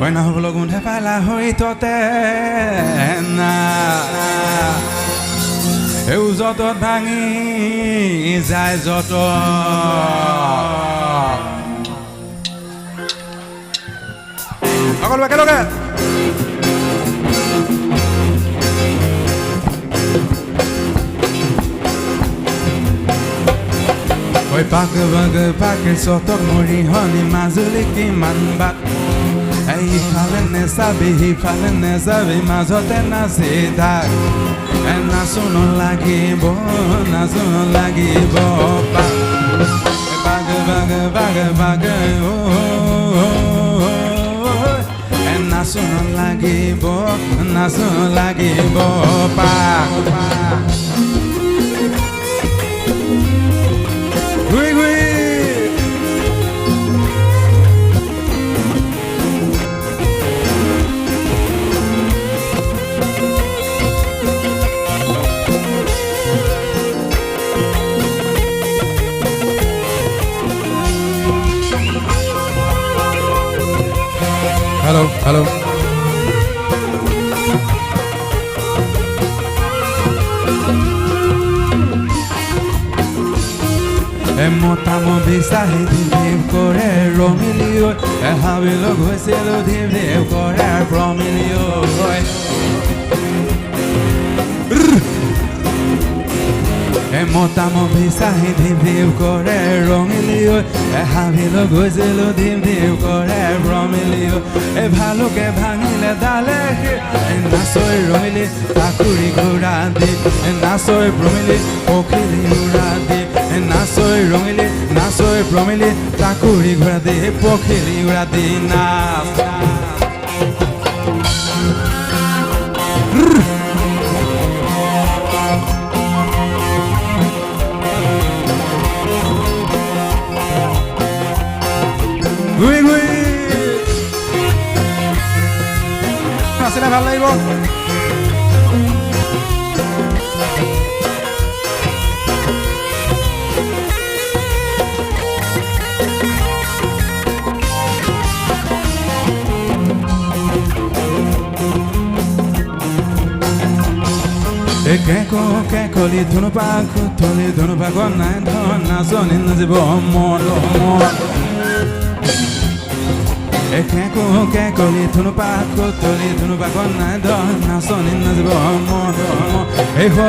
When I will go to Fala Hoitotena, Eusoto Bangi, Zaizoto. Look at Oi paga soto muri honey mazuliki manbat. Hey falen ne sabe mazote nasita. En nasuno lagi bo pa. Paga En nasuno lagi bo pa. Hello. Motamo bisahi div kore romilio havilo goiselo div kore promilio Motamo bisahi div kore romilio havilo goiselo div kore promilio bhalo ke bhangile dale nasoi romili takuri guradi nasoi promili okhili uradi Nasoi promili takuri guradi pokhili uradi nas Gui Nasila ভাল লাগিব Keko li dhunu pa gonai dhona soni najibo moro Keko li dhunu pa gonai dhona soni najibo moro Hoibo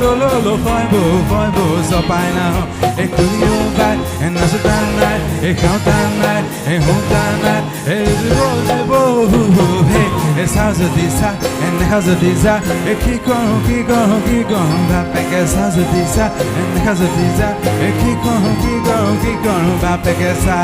tololo sopai na Kulio bai nasutanai kautanai huntanai Zibo House disa and house disa Kiko Bapeke house disa and house disa Kiko Bapeke sa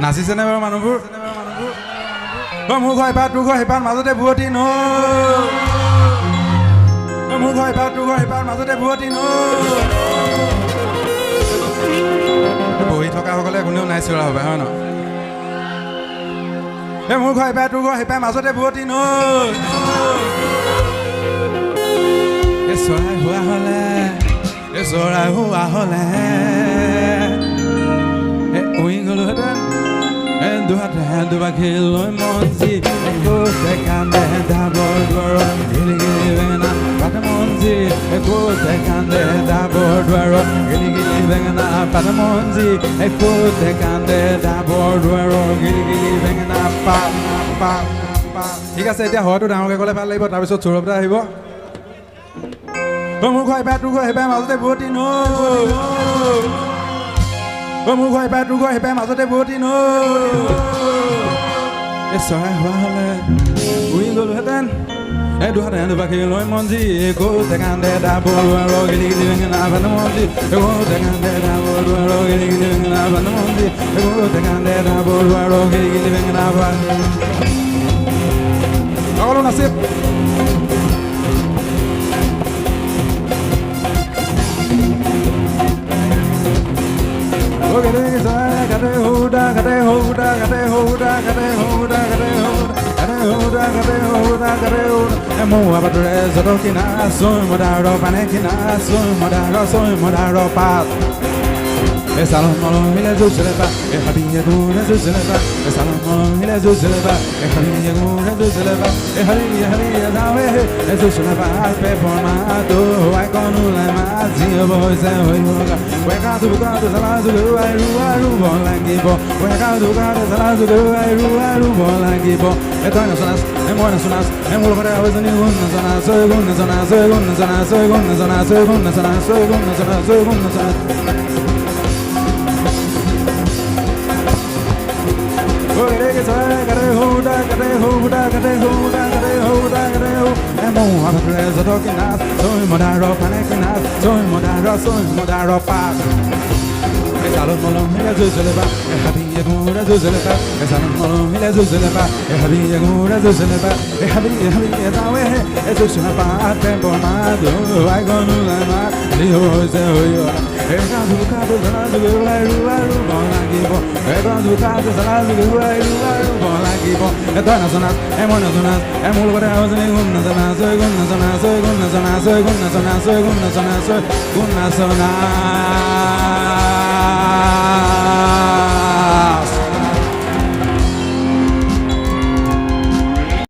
নাচিছে নে বাৰু মানুহবোৰ মোক হয় পাত তোক হয় পাত মাজতে ভুৱতি ন মোক হয় পাত তোক হয় পাত মাজতে ভুৱতি ন বহি থকা সকলে কোনেও নাই চিৰা হবে হয় ন মোক হয় পাত তোক হয় পাত মাজতে ভুৱতি ন চৰাই হোৱা হলে উই গলো হেতেন দুবাকি লৈ মঞ্জি একোতে কান্দে ডাবৰ দুৱাৰত গিলি বেঙেনা পাতে মঞ্জি একোতে কান্দে ডাবৰ দুৱাৰত গিলি বেঙেনা পাতে মঞ্জি একোতে কান্দে ডাবৰ দুৱাৰত গিলি বেঙেনা পা ঠিক আছে এতিয়া হয়তো ডাঙৰকে ক'লে ভাল লাগিব তাৰপিছত চৌৰপতা আহিব মোক হয় পাত তোক হয় মাজতে ভুৱতি ন মোক হয় পাত তোক হয় মাজতে ভুৱতি ন চৰাই হোৱা হলে উৰি গলোহেঁতেন do Hatan Vakilo Monzi, go the Candida Bolo, living in Avanamonzi, go the Candida Bolo, living in Avanamonzi, go the Candida Bolo, living in Avan. All on a sip. Look at this, I got a hold, I got a hold, I got a hold, I got a hold, I got a hold. E mo abadrez adokina son modaro panekina son modaro pa e salon molon ile zuseleba e habiye gune zuseleba e salon molon ile zuseleba e habiye gune zuseleba e hariye dawe e zuseleba pe formato ai conula mazio boy se hoyoga we ka tu salazu ai ru bon langibo we ka tu salazu ai ru bon langibo e toina sonas e moina sonas e molo para a zani gunna sonas so gunna sonas so gunna sonas so gunna sonas so gunna sonas so gunna sonas so gunna sonas Salon molon ile zuzeleba e habiye gura zuzeleba e salon molon ile zuzeleba e habiye gura zuzeleba e habiye dawe e zuzeleba tempo mado ai gonu lama li hoze hoyo e kazu salazu ru bolangibo e kazu salazu ru bolangibo e dona sonas e mona sonas e mul gora ozne gunna sonas gunna sonas gunna sonas gunna sonas gunna sonas gunna sonas